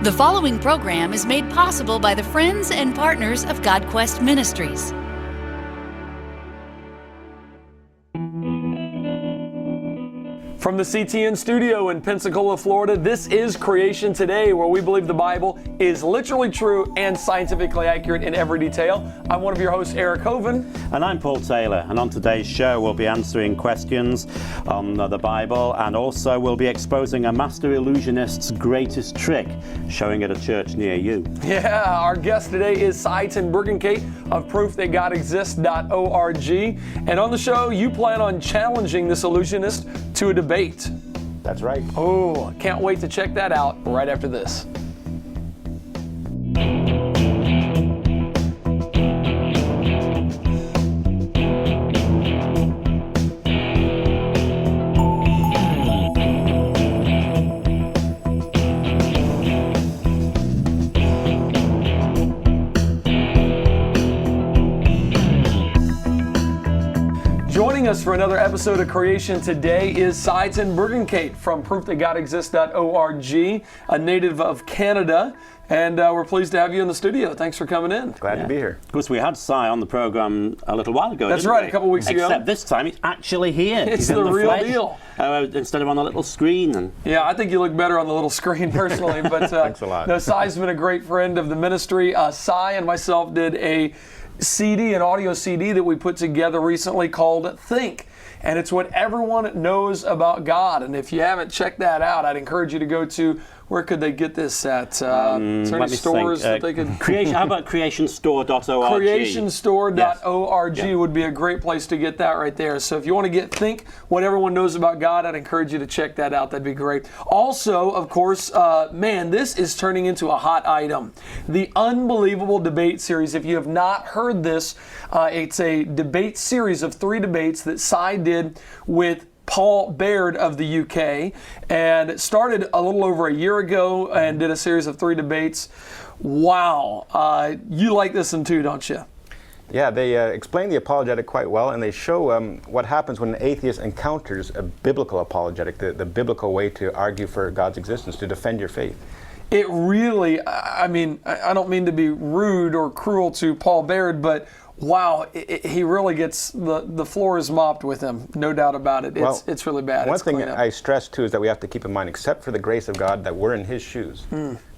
The following program is made possible by the friends and partners of GodQuest Ministries. From the CTN studio in Pensacola, Florida, this is Creation Today, where we believe the Bible is literally true and scientifically accurate in every detail. I'm one of your hosts, Eric Hovindi. And I'm Paul Taylor, and on today's show we'll be answering questions on the Bible, and also we'll be exposing a master illusionist's greatest trick, showing at a church near you. Yeah, our guest today is Sye Ten Bruggencate of ProofThatGodExists.org. And on the show, you plan on challenging this illusionist to a debate. That's right. Oh, can't wait to check that out right after this. Joining us for another episode of Creation Today is Sye Ten Bruggencate from ProofThatGodExists.org, a native of Canada. And we're pleased to have you in the studio. Thanks for coming in. Glad to be here. Of course, we had Sye on the program a little while ago. That's right, a couple weeks ago. Except this time, he's actually here. It's He's the in the real flesh, deal. Instead of on a little screen. Yeah, I think you look better on the little screen personally. But Thanks a lot. No, Sye's been a great friend of the ministry. Sye and myself did a CD, an audio CD that we put together recently called Think. And it's what everyone knows about God. And if you haven't checked that out, I'd encourage you to go to, where could they get this at? Is there any stores that they could? How about creationstore.org? Creationstore.org would be a great place to get that right there. So if you want to Think what everyone knows about God, I'd encourage you to check that out. That'd be great. Also, of course, man, this is turning into a hot item. The Unbelievable Debate Series. If you have not heard this, it's a debate series of 3 debates that Sye did with Paul Baird of the UK, and it started a little over a year ago and did a series of 3 debates. Wow. You like this one too, don't you? Yeah, they explain the apologetic quite well, and they show what happens when an atheist encounters a biblical apologetic, the biblical way to argue for God's existence, to defend your faith. It really, I mean, I don't mean to be rude or cruel to Paul Baird, but wow, he really gets, the floor is mopped with him, no doubt about it. It's really bad. One thing I stress too is that we have to keep in mind, except for the grace of God, that we're in his shoes.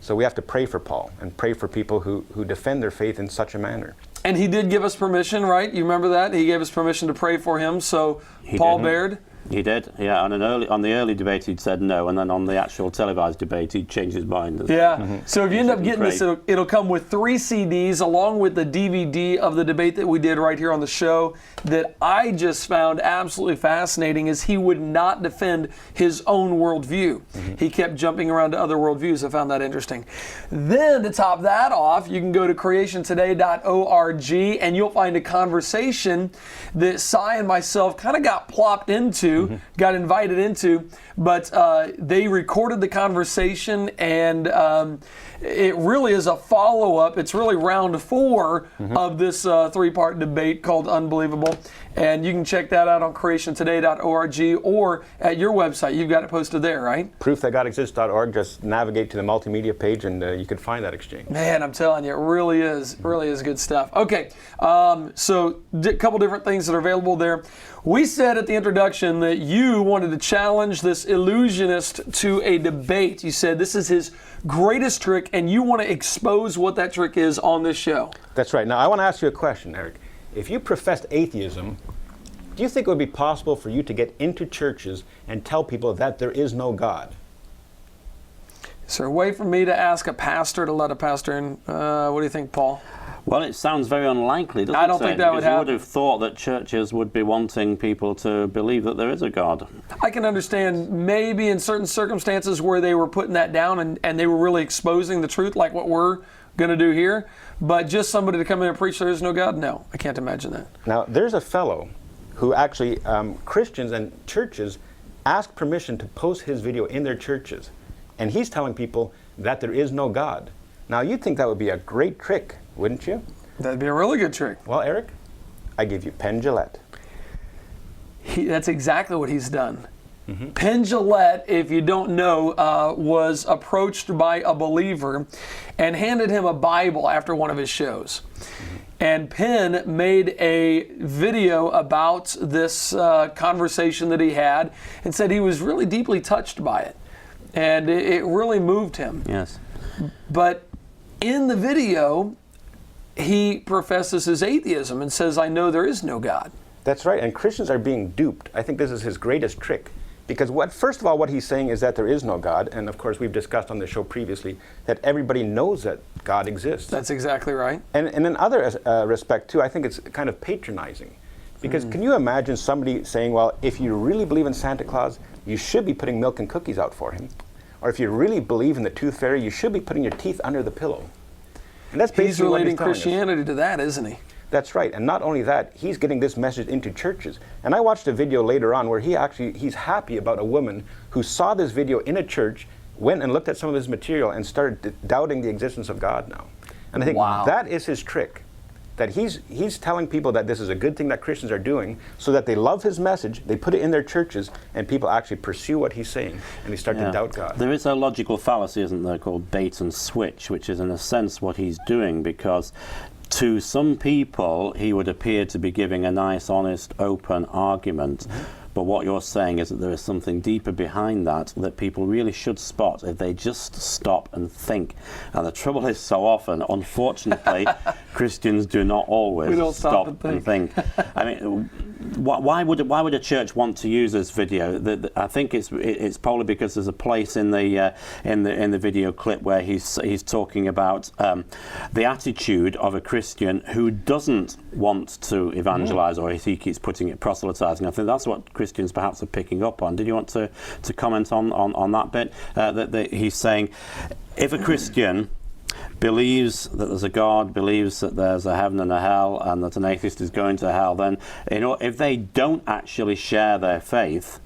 So we have to pray for Paul and pray for people who defend their faith in such a manner. And he did give us permission, right? You remember that? He gave us permission to pray for him. So Paul Baird? He did, yeah. On the early debate, he'd said no, and then on the actual televised debate, he'd changed his mind. Yeah. So if you end up getting this, it'll come with 3 CDs along with the DVD of the debate that we did right here on the show. That I just found absolutely fascinating is he would not defend his own worldview. He kept jumping around to other worldviews. I found that interesting. Then to top that off, you can go to creationtoday.org and you'll find a conversation that Sye and myself kind of got plopped into, got invited into, but they recorded the conversation, and it really is a follow-up. It's really round 4 of this 3-part debate called Unbelievable, and you can check that out on creationtoday.org or at your website. You've got it posted there, right? ProofThatGodExists.org. Just navigate to the multimedia page, and you can find that exchange. Man, I'm telling you, it really is good stuff. Okay, so a couple different things that are available there. We said at the introduction that you wanted to challenge this illusionist to a debate. You said this is his greatest trick, and you want to expose what that trick is on this show. That's right. Now, I want to ask you a question, Eric. If you professed atheism, do you think it would be possible for you to get into churches and tell people that there is no God? Is there a way for me to ask a pastor to let a pastor in? What do you think, Paul? Well, it sounds very unlikely, doesn't it? I don't think that would happen. You would have thought that churches would be wanting people to believe that there is a God. I can understand maybe in certain circumstances where they were putting that down and they were really exposing the truth, like what we're going to do here. But just somebody to come in and preach there is no God? No, I can't imagine that. Now, there's a fellow who actually, Christians and churches ask permission to post his video in their churches. And he's telling people that there is no God. Now, you'd think that would be a great trick, wouldn't you? That'd be a really good trick. Well, Eric, I give you Penn Jillette'i. That's exactly what he's done. Penn Jillette, if you don't know, was approached by a believer and handed him a Bible after one of his shows. And Penn made a video about this conversation that he had and said he was really deeply touched by it. And it really moved him. Yes. But in the video, he professes his atheism and says, I know there is no God. That's right, and Christians are being duped. I think this is his greatest trick. Because first of all, what he's saying is that there is no God, and of course we've discussed on the show previously that everybody knows that God exists. That's exactly right. And in other respect too, I think it's kind of patronizing. Because can you imagine somebody saying, well, if you really believe in Santa Claus, you should be putting milk and cookies out for him. Or if you really believe in the tooth fairy, you should be putting your teeth under the pillow. And that's basically He's relating what he's Christianity to that, isn't he? That's right, and not only that, he's getting this message into churches. And I watched a video later on where he's happy about a woman who saw this video in a church, went and looked at some of his material and started doubting the existence of God now. And I think that is his trick, that he's telling people that this is a good thing that Christians are doing so that they love his message, they put it in their churches, and people actually pursue what he's saying, and they start to doubt God. There is a logical fallacy, isn't there, called bait and switch, which is in a sense what he's doing, because to some people, he would appear to be giving a nice, honest, open argument. But what you're saying is that there is something deeper behind that people really should spot if they just stop and think. And the trouble is, so often, unfortunately, Christians do not always stop and think. I mean, why would a church want to use this video? I think it's probably because there's a place in the video clip where he's talking about the attitude of a Christian who doesn't want to evangelize, or as he keeps putting it, proselytizing. I think that's what Christians perhaps are picking up on. Did you want to comment on that bit? That he's saying, if a Christian believes that there's a God, believes that there's a heaven and a hell, and that an atheist is going to hell, then if they don't actually share their faith,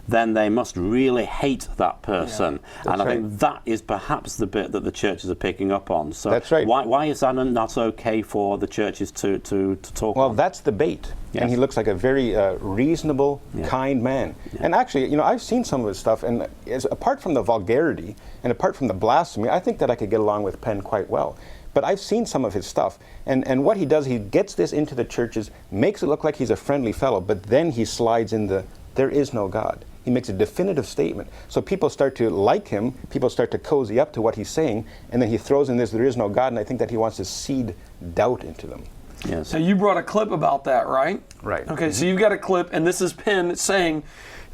then they must really hate that person. And I think that is perhaps the bit that the churches are picking up on. So that's right. Why is that not okay for the churches to talk Well, on? that's the bait. Yes. And he looks like a very reasonable, kind man. And actually, I've seen some of his stuff, and apart from the vulgarity and apart from the blasphemy, I think that I could get along with Penn quite well. But I've seen some of his stuff, and what he does, he gets this into the churches, makes it look like he's a friendly fellow, but then he slides in there is no God. He makes a definitive statement. So people start to like him, people start to cozy up to what he's saying, and then he throws in this, there is no God, and I think that he wants to seed doubt into them. Yes. So you brought a clip about that, right? Right. Okay, so you've got a clip, and this is Penn saying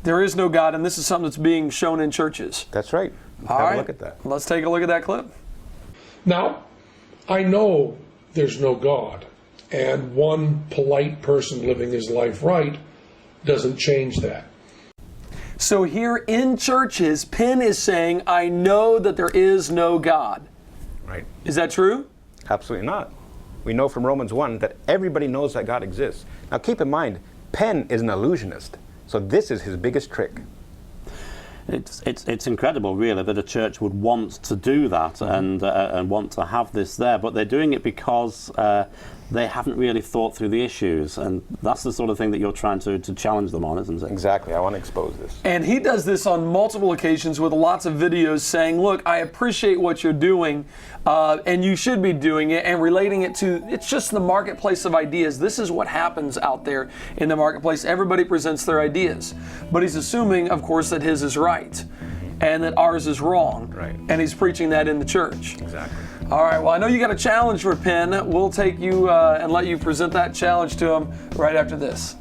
there is no God, and this is something that's being shown in churches. That's right. All Have right. a look at that. Let's take a look at that clip. Now, I know there's no God, and one polite person living his life right doesn't change that. So here in churches, Penn is saying, I know that there is no God. Right. Is that true? Absolutely not. We know from Romans 1 that everybody knows that God exists. Now keep in mind, Penn is an illusionist, so this is his biggest trick. It's incredible, really, that a church would want to do that and want to have this there, but they're doing it because they haven't really thought through the issues, and that's the sort of thing that you're trying to challenge them on, isn't it? Exactly. I want to expose this. And he does this on multiple occasions with lots of videos saying, look, I appreciate what you're doing, and you should be doing it, and relating it to, it's just the marketplace of ideas. This is what happens out there in the marketplace. Everybody presents their ideas. But he's assuming, of course, that his is right, and that ours is wrong. Right. And he's preaching that in the church. Exactly. All right, well, I know you got a challenge for Penn. We'll take you and let you present that challenge to him right after this.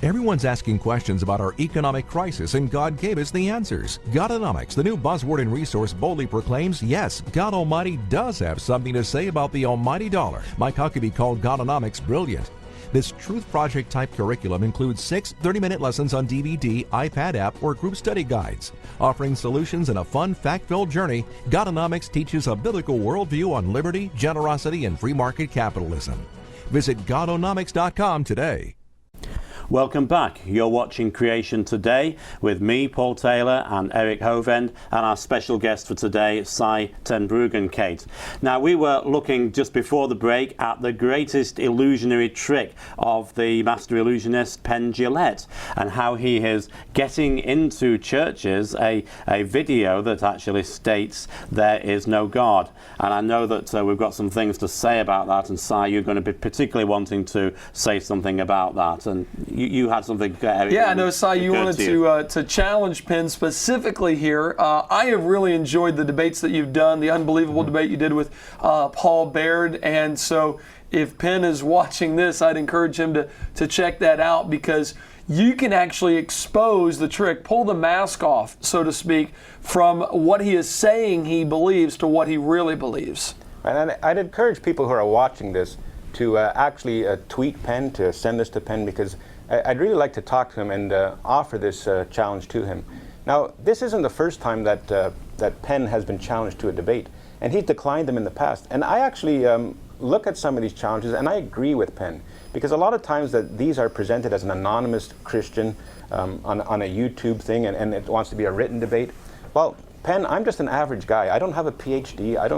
Everyone's asking questions about our economic crisis, and God gave us the answers. Godonomics, the new buzzword and resource, boldly proclaims, yes, God Almighty does have something to say about the almighty dollar. Mike Huckabee called Godonomics brilliant. This Truth Project-type curriculum includes 6 30-minute lessons on DVD, iPad app, or group study guides. Offering solutions in a fun, fact-filled journey, Godonomics teaches a biblical worldview on liberty, generosity, and free market capitalism. Visit Godonomics.com today. Welcome back. You're watching Creation Today with me, Paul Taylor, and Eric Hovindi, and our special guest for today, Sye Ten Bruggencate. Now, we were looking just before the break at the greatest illusionary trick of the master illusionist Penn Jillette'i, and how he is getting into churches a video that actually states there is no God. And I know that we've got some things to say about that, and Sye, you're going to be particularly wanting to say something about that. And you had something, Eric. Yeah, I know, Sye, you wanted to challenge Penn specifically here. I have really enjoyed the debates that you've done, the unbelievable debate you did with Paul Baird, and so if Penn is watching this, I'd encourage him to check that out, because you can actually expose the trick, pull the mask off, so to speak, from what he is saying he believes to what he really believes. And I'd encourage people who are watching this to actually tweet Penn, to send this to Penn, because I'd really like to talk to him and offer this challenge to him. Now, this isn't the first time that Penn has been challenged to a debate, and he's declined them in the past. And I actually look at some of these challenges, and I agree with Penn, because a lot of times that these are presented as an anonymous Christian on a YouTube thing, and it wants to be a written debate. Well, Penn, I'm just an average guy. I don't have a PhD. I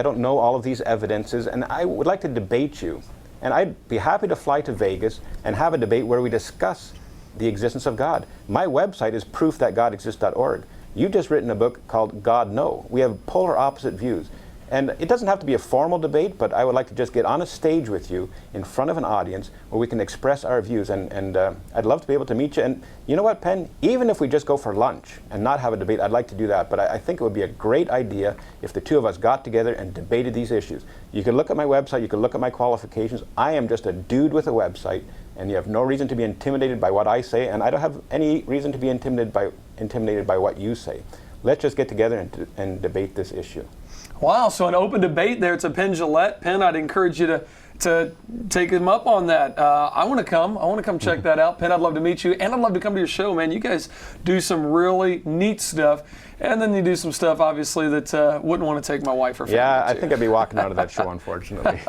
don't know all of these evidences, and I would like to debate you. And I'd be happy to fly to Vegas and have a debate where we discuss the existence of God. My website is proofthatgodexists.org. You've just written a book called God No. We have polar opposite views. And it doesn't have to be a formal debate, but I would like to just get on a stage with you in front of an audience where we can express our views. And I'd love to be able to meet you. And you know what, Penn? Even if we just go for lunch and not have a debate, I'd like to do that. But I think it would be a great idea if the two of us got together and debated these issues. You can look at my website. You can look at my qualifications. I am just a dude with a website, and you have no reason to be intimidated by what I say, and I don't have any reason to be intimidated by what you say. Let's just get together and debate this issue. Wow, so an open debate there. It's a Penn Jillette. Penn, I'd encourage you to take him up on that. I want to come. I want to come check that out. Penn, I'd love to meet you, and I'd love to come to your show, man. You guys do some really neat stuff, and then you do some stuff, obviously, that wouldn't want to take my wife or family Yeah, I to. think I'd be walking out of that show, unfortunately.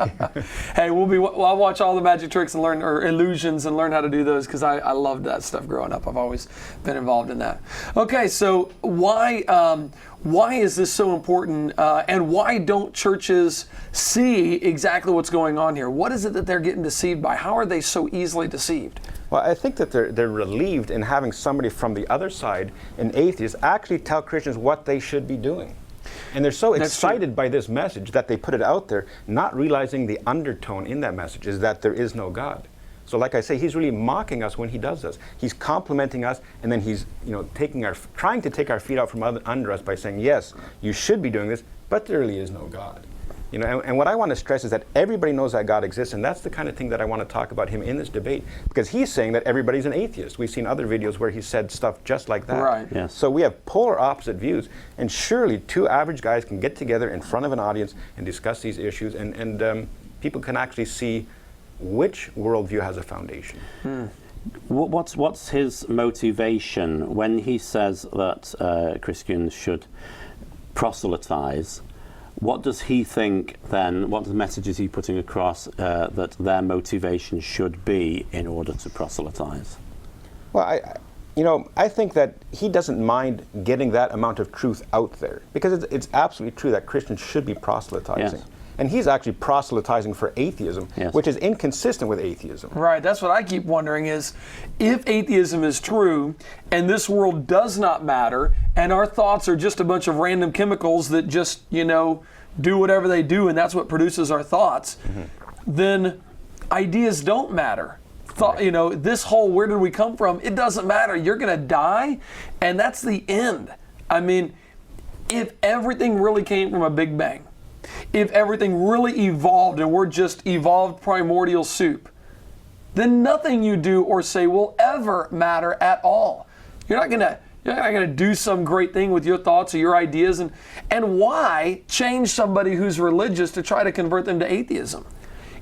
Hey, I'll watch all the magic tricks and learn, or illusions, and learn how to do those, because I loved that stuff growing up. I've always been involved in that. Okay, so why is this so important, and why don't churches see exactly what's going on here? What is it that they're getting deceived by? How are they so easily deceived? Well, I think that they're relieved in having somebody from the other side, an atheist, actually tell Christians what they should be doing. And they're so excited by this message that they put it out there, not realizing the undertone in that message is that there is no God. So like I say, he's really mocking us when he does this. He's complimenting us, and then he's trying to take our feet out from under us by saying, yes, you should be doing this, but there really is no God. And what I want to stress is that everybody knows that God exists, and that's the kind of thing that I want to talk about him in this debate, because he's saying that everybody's an atheist. We've seen other videos where he said stuff just like that. Right. Yes. So we have polar opposite views, and surely two average guys can get together in front of an audience and discuss these issues, and people can actually see which worldview has a foundation. What's his motivation when he says that Christians should proselytize? What does he think then, what message is he putting across that their motivation should be in order to proselytize? Well, I think that he doesn't mind getting that amount of truth out there, because it's absolutely true that Christians should be proselytizing. Yes. And he's actually proselytizing for atheism, yes, which is inconsistent with atheism. Right, that's what I keep wondering is, if atheism is true, and this world does not matter, and our thoughts are just a bunch of random chemicals that just, do whatever they do, and that's what produces our thoughts, then ideas don't matter. This whole where did we come from, it doesn't matter. You're going to die, and that's the end. I mean, if everything really came from a Big Bang, if everything really evolved and we're just evolved primordial soup, then nothing you do or say will ever matter at all. You're not gonna do some great thing with your thoughts or your ideas, and why change somebody who's religious to try to convert them to atheism?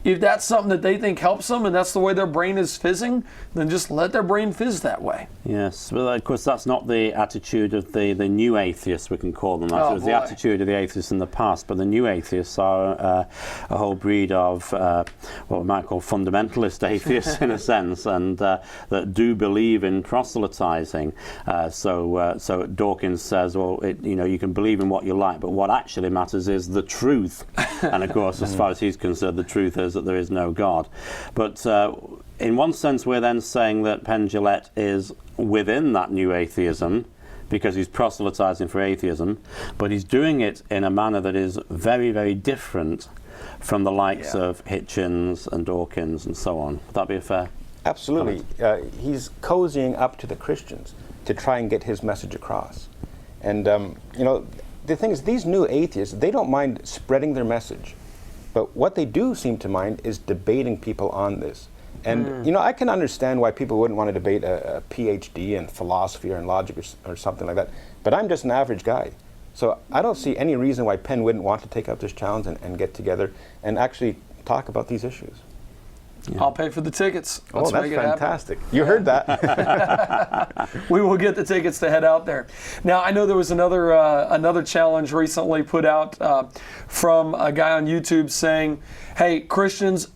If that's something that they think helps them and that's the way their brain is fizzing, then just let their brain fizz that way. Yes, well, of course, that's not the attitude of the new atheists, we can call them that. Oh, it was the attitude of the atheists in the past, but the new atheists are a whole breed of what we might call fundamentalist atheists in a sense, and that do believe in proselytizing. So Dawkins says, well, you can believe in what you like, but what actually matters is the truth. And of course, as far as he's concerned, the truth is that there is no God. But in one sense, we're then saying that Penn Jillette is within that new atheism because he's proselytizing for atheism, but he's doing it in a manner that is very, very different from the likes of Hitchens and Dawkins and so on. Would that be a fair? Absolutely. He's cozying up to the Christians to try and get his message across. And, the thing is, these new atheists, they don't mind spreading their message. But what they do seem to mind is debating people on this. And, I can understand why people wouldn't want to debate a PhD in philosophy or in logic or something like that. But I'm just an average guy. So I don't see any reason why Penn wouldn't want to take up this challenge and get together and actually talk about these issues. Yeah. I'll pay for the tickets. Let's that's fantastic. You heard that. We will get the tickets to head out there. Now, I know there was another challenge recently put out from a guy on YouTube saying, hey, Christians,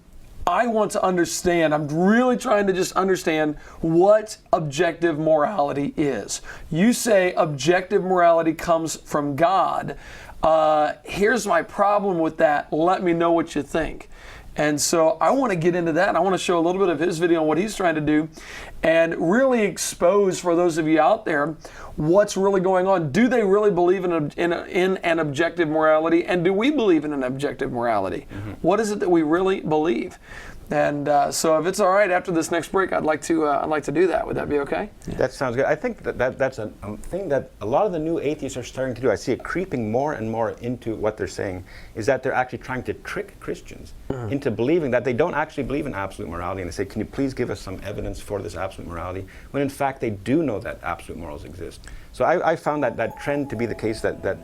I want to understand, I'm really trying to just understand what objective morality is. You say objective morality comes from God. Here's my problem with that. Let me know what you think. And so I want to get into that. I want to show a little bit of his video on what he's trying to do and really expose for those of you out there what's really going on. Do they really believe in an objective morality? And do we believe in an objective morality? Mm-hmm. What is it that we really believe? And so if it's all right, after this next break, I'd like to do that. Would that be okay? Yeah. That sounds good. I think that's a thing that a lot of the new atheists are starting to do. I see it creeping more and more into what they're saying, is that they're actually trying to trick Christians into believing that they don't actually believe in absolute morality. And they say, can you please give us some evidence for this absolute morality? When in fact, they do know that absolute morals exist. So I found that trend to be the case, that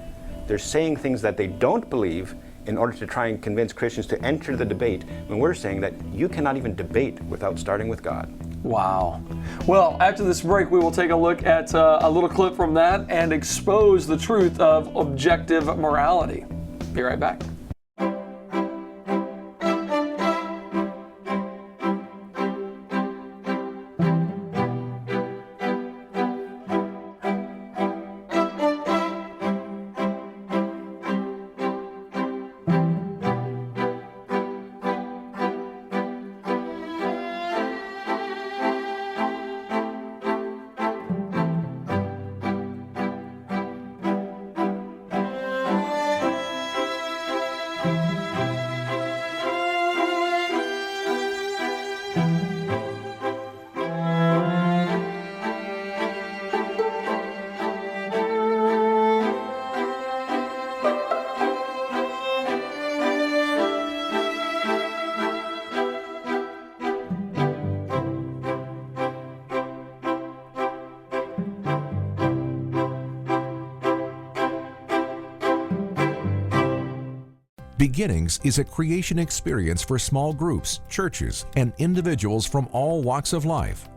they're saying things that they don't believe in order to try and convince Christians to enter the debate, when we're saying that you cannot even debate without starting with God. Wow. Well, after this break, we will take a look at a little clip from that and expose the truth of objective morality. Be right back. Beginnings is a creation experience for small groups, churches, and individuals from all walks of life.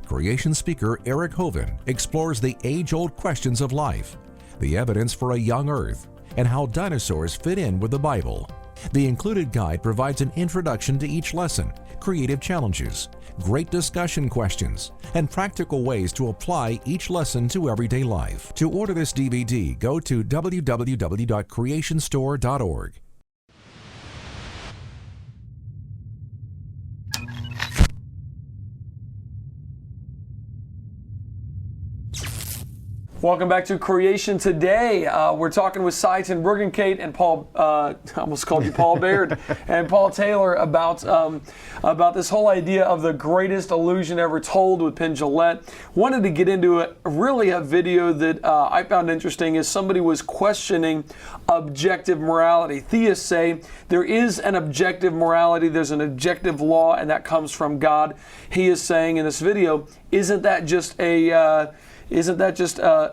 Creation speaker Eric Hovindi explores the age-old questions of life, the evidence for a young earth, and how dinosaurs fit in with the Bible. The included guide provides an introduction to each lesson, creative challenges, great discussion questions, and practical ways to apply each lesson to everyday life. To order this DVD, go to www.creationstore.org. Welcome back to Creation Today. We're talking with Sye Ten Bruggencate and Paul, I almost called you Paul Baird, and Paul Taylori about this whole idea of the greatest illusion ever told with Penn Jillette'i. Wanted to get into a video that I found interesting as somebody was questioning objective morality. Theists say there is an objective morality, there's an objective law, and that comes from God. He is saying in this video, isn't that just a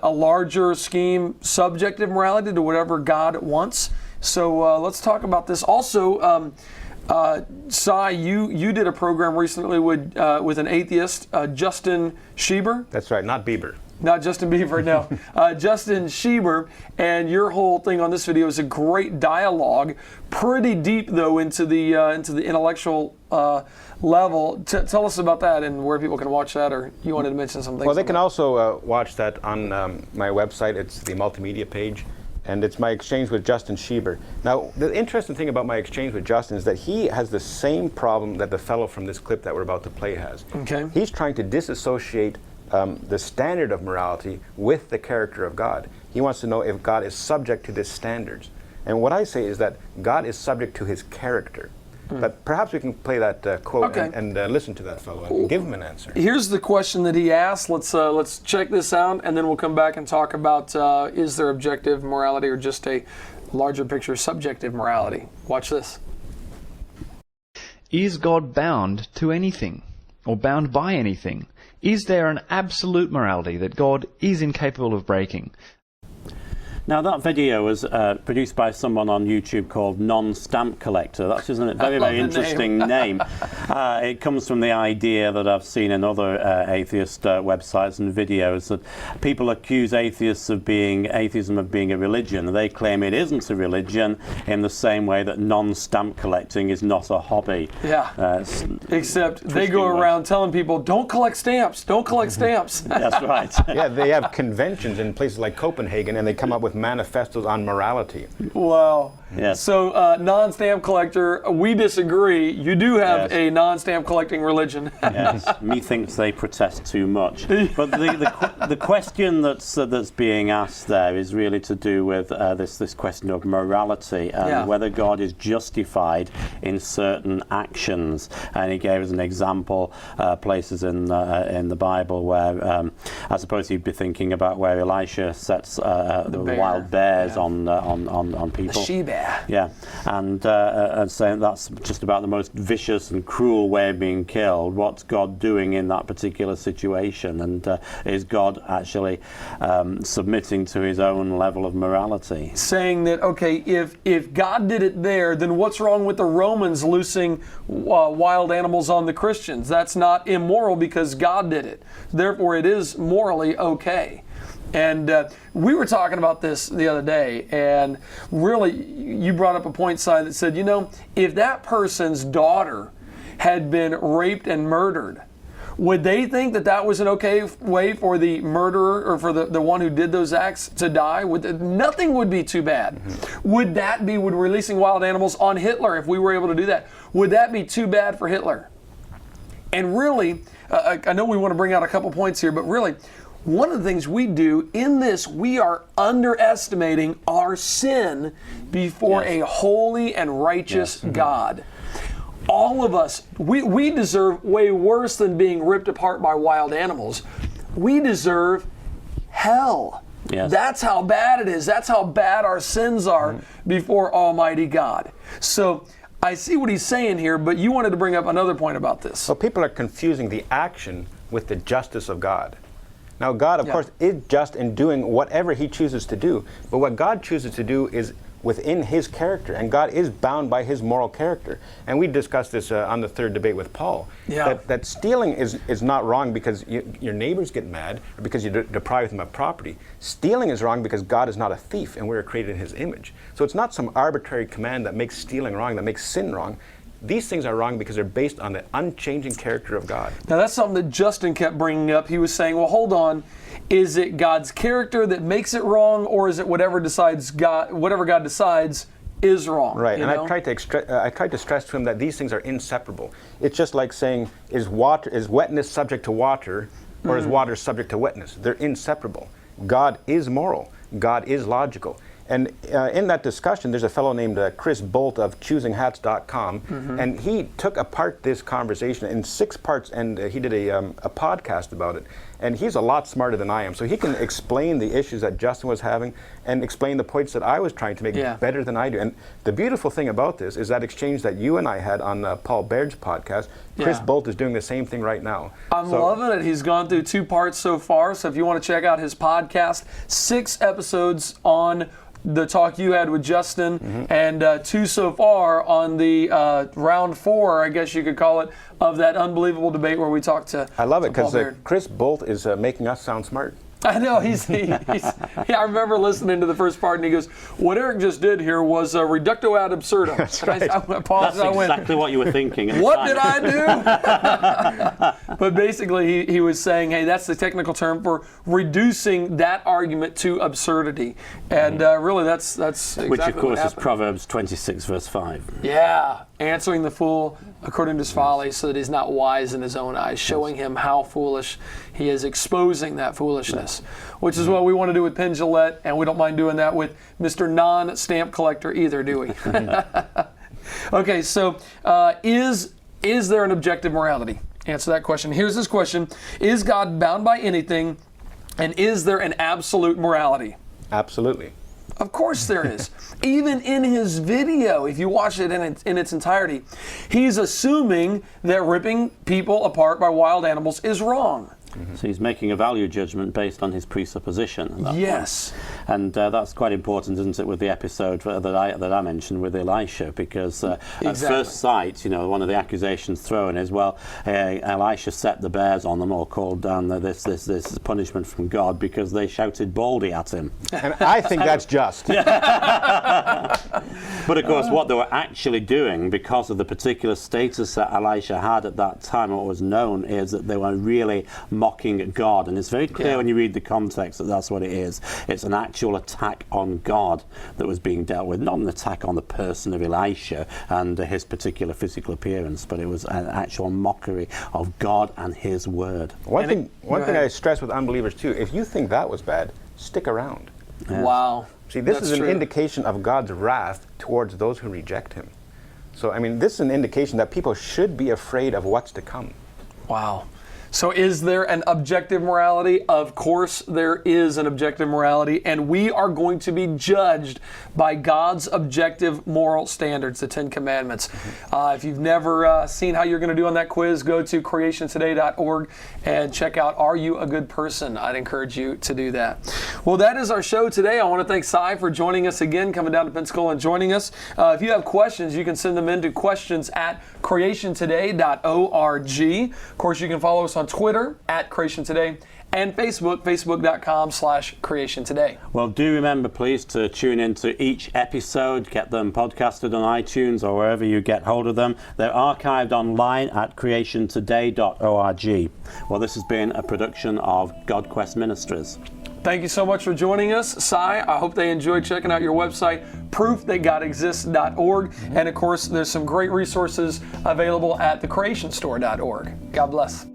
larger scheme, subjective morality to whatever God wants? So let's talk about this. Also, Sye, you did a program recently with an atheist, Justin Schieber. That's right, not Bieber. Not Justin Bieber, no. Justin Schieber, and your whole thing on this video is a great dialogue, pretty deep though into the intellectual level. Tell us about that and where people can watch that, or you wanted to mention something. Well, they can also watch that on my website. It's the multimedia page, and it's my exchange with Justin Schieber. Now, the interesting thing about my exchange with Justin is that he has the same problem that the fellow from this clip that we're about to play has. Okay. He's trying to disassociate the standard of morality with the character of God. He wants to know if God is subject to these standards. And what I say is that God is subject to his character. But perhaps we can play that quote and listen to that fellow and give him an answer. Here's the question that he asked. Let's check this out, and then we'll come back and talk about is there objective morality or just a larger picture subjective morality. Watch this. Is God bound to anything or bound by anything? Is there an absolute morality that God is incapable of breaking? Now that video was produced by someone on YouTube called Non-Stamp Collector. That's just a very, very interesting name. It comes from the idea that I've seen in other atheist websites and videos that people accuse atheism of being a religion. They claim it isn't a religion in the same way that non-stamp collecting is not a hobby. Yeah. Except they go around telling people, don't collect stamps, don't collect stamps. That's right. Yeah, they have conventions in places like Copenhagen, and they come up with manifestos on morality. Wow. Yes. So, non-stamp collector, we disagree. You do have a non-stamp collecting religion. Yes. Methinks they protest too much. But the question that's being asked there is really to do with this question of morality and whether God is justified in certain actions. And he gave us an example, places in the Bible where I suppose he'd be thinking about where Elisha sets the wild bears on people. The she-bear. Yeah, and saying that's just about the most vicious and cruel way of being killed. What's God doing in that particular situation? And is God actually submitting to his own level of morality? Saying that, okay, if God did it there, then what's wrong with the Romans loosing wild animals on the Christians? That's not immoral because God did it. Therefore, it is morally okay. And we were talking about this the other day, and really, you brought up a point, Sye, that said, you know, if that person's daughter had been raped and murdered, would they think that that was an okay way for the murderer or for the one who did those acts to die? Nothing would be too bad. Would releasing wild animals on Hitler, if we were able to do that, would that be too bad for Hitler? And really, I know we want to bring out a couple points here, but really, one of the things we do in this, we are underestimating our sin before a holy and righteous God. All of us, we deserve way worse than being ripped apart by wild animals. We deserve hell. Yes. That's how bad it is. That's how bad our sins are before Almighty God. So I see what he's saying here, but you wanted to bring up another point about this. So people are confusing the action with the justice of God. Now, God, of course, is just in doing whatever he chooses to do. But what God chooses to do is within his character. And God is bound by his moral character. And we discussed this on the third debate with Paul. That stealing is not wrong because your neighbors get mad or because you deprive them of property. Stealing is wrong because God is not a thief and we're created in his image. So it's not some arbitrary command that makes stealing wrong, that makes sin wrong. These things are wrong because they're based on the unchanging character of God. Now that's something that Justin kept bringing up. He was saying, well, hold on. Is it God's character that makes it wrong, or is it whatever God decides is wrong? Right, and I tried to stress to him that these things are inseparable. It's just like saying, is wetness subject to water, or is water subject to wetness? They're inseparable. God is moral. God is logical. And in that discussion, there's a fellow named Chris Bolt of ChoosingHats.com, and he took apart this conversation in 6 parts, and he did a podcast about it. And he's a lot smarter than I am, so he can explain the issues that Justin was having and explain the points that I was trying to make better than I do. And the beautiful thing about this is that exchange that you and I had on Paul Baird's podcast. Chris Bolt is doing the same thing right now. I'm loving it. He's gone through 2 parts so far, so if you want to check out his podcast, 6 episodes on the talk you had with Justin, and 2 so far on the round 4, I guess you could call it, of that unbelievable debate where we talked to I love it because Chris Bolt is making us sound smart. I know, I remember listening to the first part, and he goes, what Eric just did here was reductio ad absurdum. That's right. I paused, That's and I went, exactly what you were thinking. What did I do? But basically, he was saying, hey, that's the technical term for reducing that argument to absurdity. And really, that's exactly Which, of course, what is Proverbs 26, verse 5. Yeah, answering the fool according to his folly, so that he's not wise in his own eyes, showing him how foolish he is, exposing that foolishness, which is what we want to do with Penn Jillette, and we don't mind doing that with Mr. Non-Stamp Collector either, do we? Okay, so is there an objective morality? Answer that question. Here's this question. Is God bound by anything, and is there an absolute morality? Absolutely. Of course there is. Even in his video, if you watch it in its entirety, he's assuming that ripping people apart by wild animals is wrong. So he's making a value judgment based on his presupposition. At that Yes. point. And that's quite important, isn't it, with the episode that I mentioned with Elisha, because at first sight, one of the accusations thrown is, well, Elisha set the bears on them, or called down this punishment from God because they shouted baldy at him. And I think that's just. But of course, what they were actually doing, because of the particular status that Elisha had at that time, what was known, is that they were really mocking God. And it's very clear when you read the context that that's what it is. It's an actual attack on God that was being dealt with, not an attack on the person of Elisha and his particular physical appearance, but it was an actual mockery of God and his word. One thing I stress with unbelievers too, if you think that was bad, stick around. Yes. Wow. See, this is an indication of God's wrath towards those who reject him. So, I mean, this is an indication that people should be afraid of what's to come. Wow. So is there an objective morality? Of course there is an objective morality, and we are going to be judged by God's objective moral standards, the 10 Commandments. If you've never seen how you're going to do on that quiz, go to creationtoday.org and check out Are You a Good Person? I'd encourage you to do that. Well, that is our show today. I want to thank Sye for joining us again, coming down to Pensacola and joining us. If you have questions, you can send them in to questions@creationtoday.org. Of course, you can follow us on Twitter @CreationToday and Facebook, facebook.com/CreationToday. Well, do remember, please, to tune into each episode, get them podcasted on iTunes or wherever you get hold of them. They're archived online at creationtoday.org. Well, this has been a production of GodQuest Ministries. Thank you so much for joining us, Sye. I hope they enjoyed checking out your website, proofthatgodexists.org. And of course, there's some great resources available at thecreationstore.org. God bless.